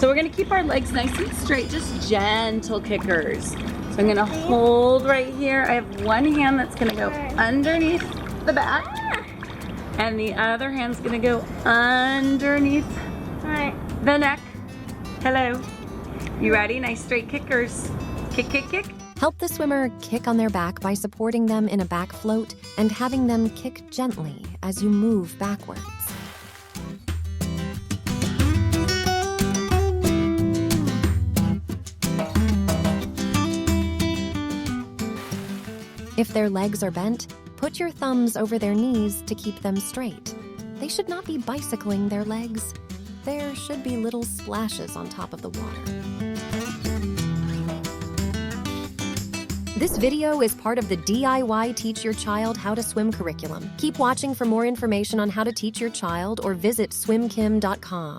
So we're gonna keep our legs nice and straight, just gentle kickers. So I'm gonna hold right here. I have one hand that's gonna go underneath the back, and the other hand's gonna go underneath the neck. Hello. You ready? Nice straight kickers. Kick, kick, kick. Help the swimmer kick on their back by supporting them in a back float and having them kick gently as you move backwards. If their legs are bent, put your thumbs over their knees to keep them straight. They should not be bicycling their legs. There should be little splashes on top of the water. This video is part of the DIY Teach Your Child How to Swim curriculum. Keep watching for more information on how to teach your child or visit swimkim.com.